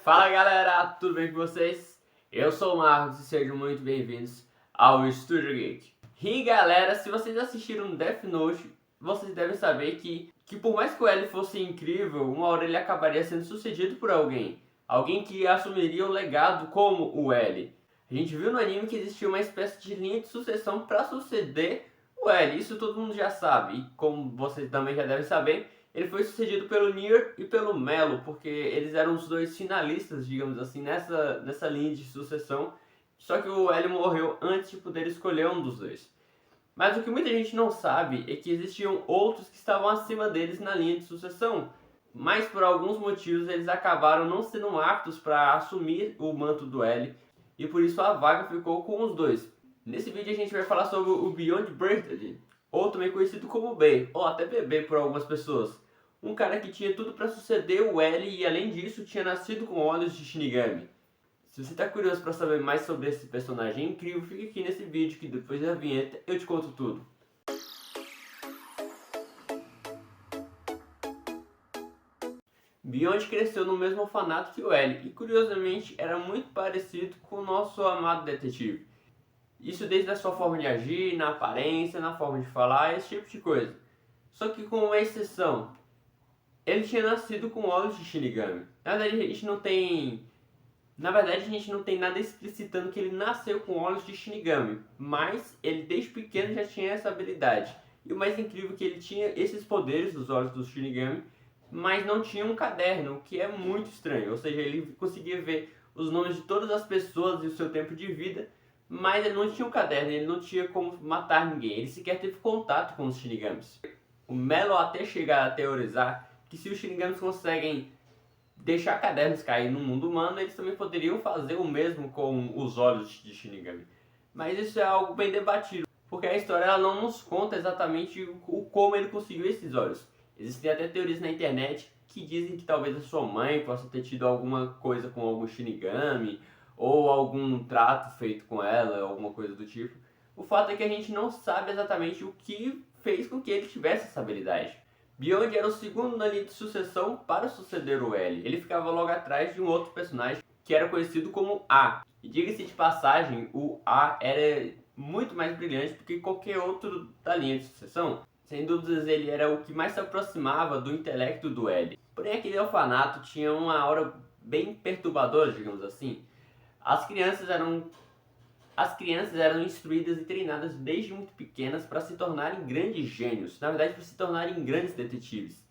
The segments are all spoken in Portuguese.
Fala galera, tudo bem com vocês? Eu sou o Marcos e sejam muito bem-vindos ao Estúdio Geek. E galera, se vocês assistiram Death Note, vocês devem saber que por mais que o L fosse incrível, uma hora ele acabaria sendo sucedido por alguém. Alguém que assumiria o legado como o L. A gente viu no anime que existia uma espécie de linha de sucessão para suceder o L, isso todo mundo já sabe. E como vocês também já devem saber, ele foi sucedido pelo Nier e pelo Melo, porque eles eram os dois finalistas, digamos assim, nessa linha de sucessão. Só que o L morreu antes de poder escolher um dos dois. Mas o que muita gente não sabe é que existiam outros que estavam acima deles na linha de sucessão. Mas por alguns motivos eles acabaram não sendo aptos para assumir o manto do L. E por isso a vaga ficou com os dois. Nesse vídeo a gente vai falar sobre o Beyond Birthday, ou também conhecido como B, ou até BB por algumas pessoas. Um cara que tinha tudo para suceder o L e além disso tinha nascido com olhos de Shinigami. Se você está curioso para saber mais sobre esse personagem incrível, fique aqui nesse vídeo que depois da vinheta eu te conto tudo. Beyond cresceu no mesmo orfanato que o L e curiosamente era muito parecido com o nosso amado detetive. Isso desde a sua forma de agir, na aparência, na forma de falar, esse tipo de coisa. Só que com uma exceção, ele tinha nascido com olhos de Shinigami. Na verdade, a gente não tem nada explicitando que ele nasceu com olhos de Shinigami, mas ele desde pequeno já tinha essa habilidade. E o mais incrível é que ele tinha esses poderes dos olhos do Shinigami, mas não tinha um caderno, o que é muito estranho. Ou seja, ele conseguia ver os nomes de todas as pessoas e o seu tempo de vida, mas ele não tinha um caderno, ele não tinha como matar ninguém, ele sequer teve contato com os Shinigamis. O Melo até chegar a teorizar que se os Shinigamis conseguem deixar cadernos cair no mundo humano, eles também poderiam fazer o mesmo com os olhos de Shinigami. Mas isso é algo bem debatido, porque a história ela não nos conta exatamente como ele conseguiu esses olhos. Existem até teorias na internet que dizem que talvez a sua mãe possa ter tido alguma coisa com algum Shinigami, ou algum trato feito com ela, alguma coisa do tipo. O fato é que a gente não sabe exatamente o que fez com que ele tivesse essa habilidade. Beyond era o segundo na linha de sucessão para suceder o L. Ele ficava logo atrás de um outro personagem que era conhecido como A. E diga-se de passagem, o A era muito mais brilhante do que qualquer outro da linha de sucessão. Sem dúvidas ele era o que mais se aproximava do intelecto do L. Porém aquele orfanato tinha uma aura bem perturbadora, digamos assim. As crianças eram instruídas e treinadas desde muito pequenas para se tornarem grandes gênios, na verdade para se tornarem grandes detetives.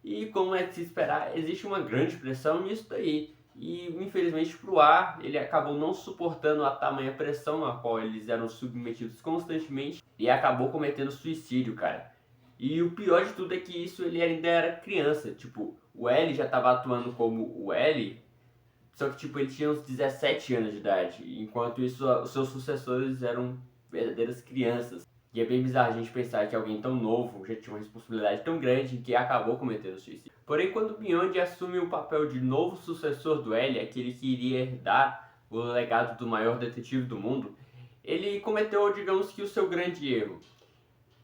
E como é de se esperar, existe uma grande pressão nisso daí. E infelizmente para o A, ele acabou não suportando a tamanha pressão a qual eles eram submetidos constantemente e acabou cometendo suicídio, cara. E o pior de tudo é que isso ele ainda era criança, tipo, o L já estava atuando como o L. Só que, tipo, ele tinha uns 17 anos de idade, enquanto isso, os seus sucessores eram verdadeiras crianças. E é bem bizarro a gente pensar que alguém tão novo já tinha uma responsabilidade tão grande que acabou cometendo suicídio. Porém, quando Beyond assume o papel de novo sucessor do L, aquele que iria herdar o legado do maior detetive do mundo, ele cometeu, digamos que, o seu grande erro.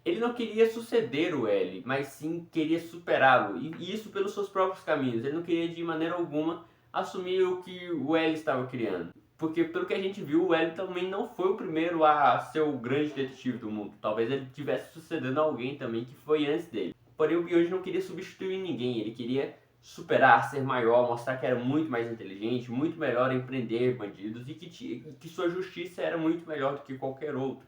Ele não queria suceder o L, mas sim queria superá-lo, e isso pelos seus próprios caminhos. Ele não queria de maneira alguma assumir o que o L estava criando. Porque pelo que a gente viu, o L também não foi o primeiro a ser o grande detetive do mundo. Talvez ele tivesse sucedendo a alguém também que foi antes dele. Porém o Beyond não queria substituir ninguém, ele queria superar, ser maior, mostrar que era muito mais inteligente, muito melhor em prender bandidos e que sua justiça era muito melhor do que qualquer outro.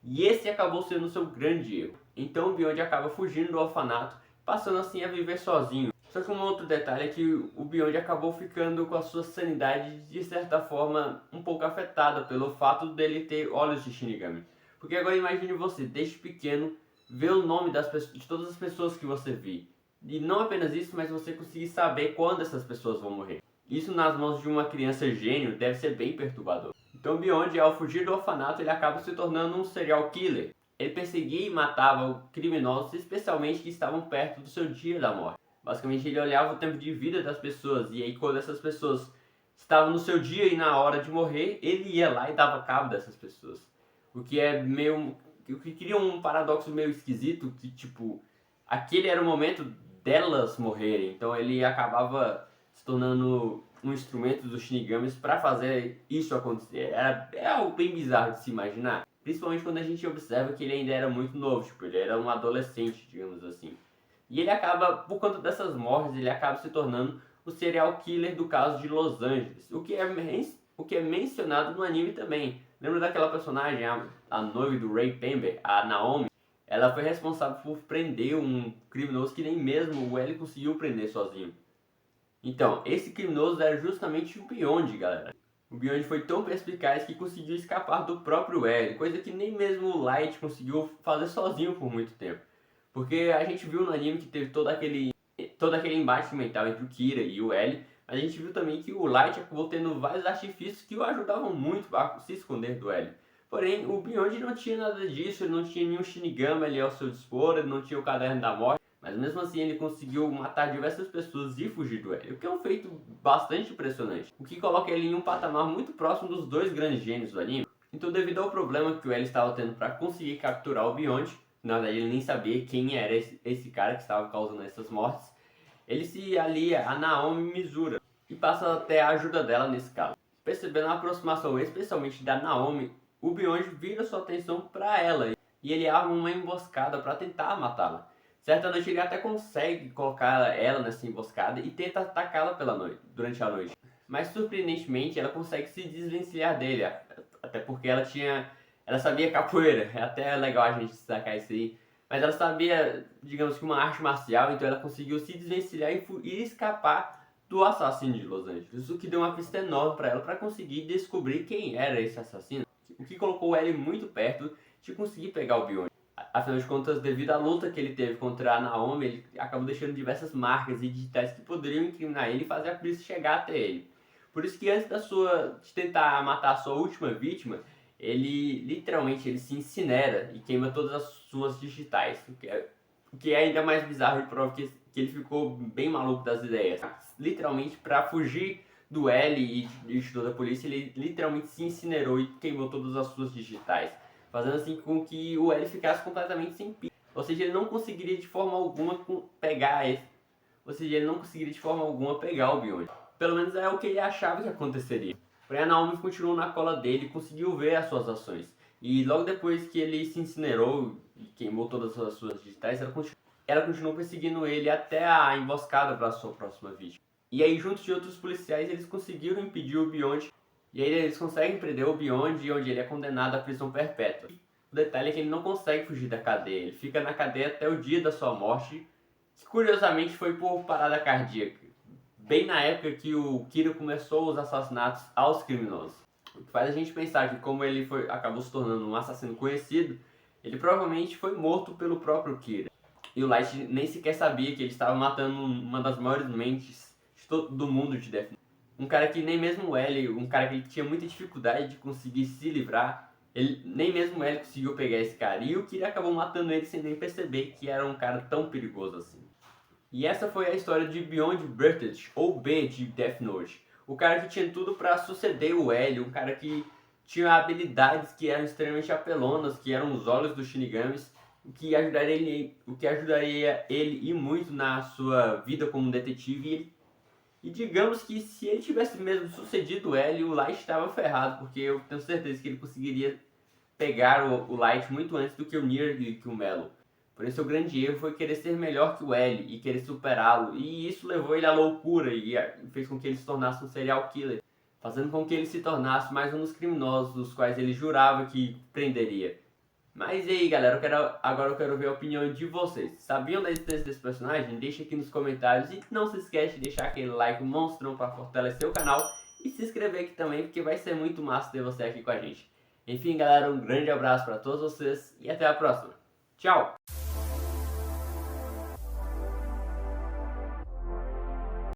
E esse acabou sendo o seu grande erro. Então o Beyond acaba fugindo do orfanato, passando assim a viver sozinho. Só que um outro detalhe é que o Beyond acabou ficando com a sua sanidade de certa forma um pouco afetada pelo fato dele ter olhos de Shinigami. Porque agora imagine você, desde pequeno, ver o nome de todas as pessoas que você vê. E não apenas isso, mas você conseguir saber quando essas pessoas vão morrer. Isso nas mãos de uma criança gênio deve ser bem perturbador. Então Beyond, ao fugir do orfanato, ele acaba se tornando um serial killer. Ele perseguia e matava criminosos, especialmente que estavam perto do seu dia da morte. Basicamente ele olhava o tempo de vida das pessoas, e aí quando essas pessoas estavam no seu dia e na hora de morrer, ele ia lá e dava cabo dessas pessoas. O que é meio... o que cria um paradoxo meio esquisito, que tipo, aquele era o momento delas morrerem, então ele acabava se tornando um instrumento dos Shinigamis para fazer isso acontecer. É algo bem bizarro de se imaginar. Principalmente quando a gente observa que ele ainda era muito novo, tipo, ele era um adolescente, digamos assim. E ele acaba, por conta dessas mortes, ele acaba se tornando o serial killer do caso de Los Angeles. O que é mencionado no anime também. Lembra daquela personagem, a noiva do Ray Pember, a Naomi? Ela foi responsável por prender um criminoso que nem mesmo o L conseguiu prender sozinho. Então, esse criminoso era justamente o Beyond, galera. O Beyond foi tão perspicaz que conseguiu escapar do próprio L, coisa que nem mesmo o Light conseguiu fazer sozinho por muito tempo. Porque a gente viu no anime que teve todo aquele embate mental entre o Kira e o L, mas a gente viu também que o Light acabou tendo vários artifícios que o ajudavam muito a se esconder do L. Porém, o Beyond não tinha nada disso, ele não tinha nenhum Shinigami ali ao seu dispor, ele não tinha o Caderno da Morte, mas mesmo assim ele conseguiu matar diversas pessoas e fugir do L, o que é um feito bastante impressionante, o que coloca ele em um patamar muito próximo dos dois grandes gênios do anime. Então, devido ao problema que o L estava tendo para conseguir capturar o Beyond, na verdade ele nem sabia quem era esse cara que estava causando essas mortes, ele se alia a Naomi Mizura e passa até a ajuda dela nesse caso. Percebendo a aproximação especialmente da Naomi, o Beyond vira sua atenção para ela e ele arma uma emboscada para tentar matá-la. Certa noite ele até consegue colocar ela nessa emboscada e tenta atacá-la durante a noite. Mas surpreendentemente ela consegue se desvencilhar dele, até porque ela sabia capoeira. É até legal a gente destacar isso aí. Mas ela sabia, digamos que uma arte marcial, então ela conseguiu se desvencilhar e escapar do assassino de Los Angeles, o que deu uma pista enorme para ela para conseguir descobrir quem era esse assassino, o que colocou ele muito perto de conseguir pegar o Beyond. Afinal de contas, devido à luta que ele teve contra a Naomi, ele acabou deixando diversas marcas e digitais que poderiam incriminar ele e fazer a polícia chegar até ele. Por isso que antes de tentar matar a sua última vítima, ele literalmente se incinera e queima todas as suas digitais, o que é ainda mais bizarro e prova que ele ficou bem maluco das ideias. Literalmente, para fugir do L e de toda a polícia, ele literalmente se incinerou e queimou todas as suas digitais, fazendo assim com que o L ficasse completamente sem pista. Ou seja, ele não conseguiria de forma alguma pegar o Beyond. Pelo menos é o que ele achava que aconteceria. Porém, a Naomi continuou na cola dele e conseguiu ver as suas ações. E logo depois que ele se incinerou e queimou todas as suas digitais, ela continuou perseguindo ele até a emboscada para a sua próxima vítima. E aí, junto de outros policiais, eles conseguiram impedir o Beyond. E aí eles conseguem prender o Beyond, onde ele é condenado à prisão perpétua. O detalhe é que ele não consegue fugir da cadeia. Ele fica na cadeia até o dia da sua morte, que curiosamente foi por parada cardíaca, bem na época que o Kira começou os assassinatos aos criminosos. O que faz a gente pensar que, como ele acabou se tornando um assassino conhecido, ele provavelmente foi morto pelo próprio Kira. E o Light nem sequer sabia que ele estava matando uma das maiores mentes do mundo de Death Note. Um cara que nem mesmo o L, um cara que tinha muita dificuldade de conseguir se livrar, nem mesmo o L conseguiu pegar esse cara. E o Kira acabou matando ele sem nem perceber que era um cara tão perigoso assim. E essa foi a história de Beyond Birthday, ou B de Death Note. O cara que tinha tudo para suceder o L, um cara que tinha habilidades que eram extremamente apelonas, que eram os olhos dos Shinigamis, o que ajudaria ele e muito na sua vida como detetive. E digamos que se ele tivesse mesmo sucedido o L, o Light estava ferrado, porque eu tenho certeza que ele conseguiria pegar o Light muito antes do que o Nier e que o Mello. Porém, seu grande erro foi querer ser melhor que o L e querer superá-lo, e isso levou ele à loucura e fez com que ele se tornasse um serial killer, fazendo com que ele se tornasse mais um dos criminosos dos quais ele jurava que prenderia. Mas e aí, galera, agora eu quero ver a opinião de vocês. Sabiam da existência desse personagem? Deixa aqui nos comentários e não se esquece de deixar aquele like monstrão para fortalecer o canal e se inscrever aqui também, porque vai ser muito massa ter você aqui com a gente. Enfim, galera, um grande abraço para todos vocês e até a próxima. Tchau!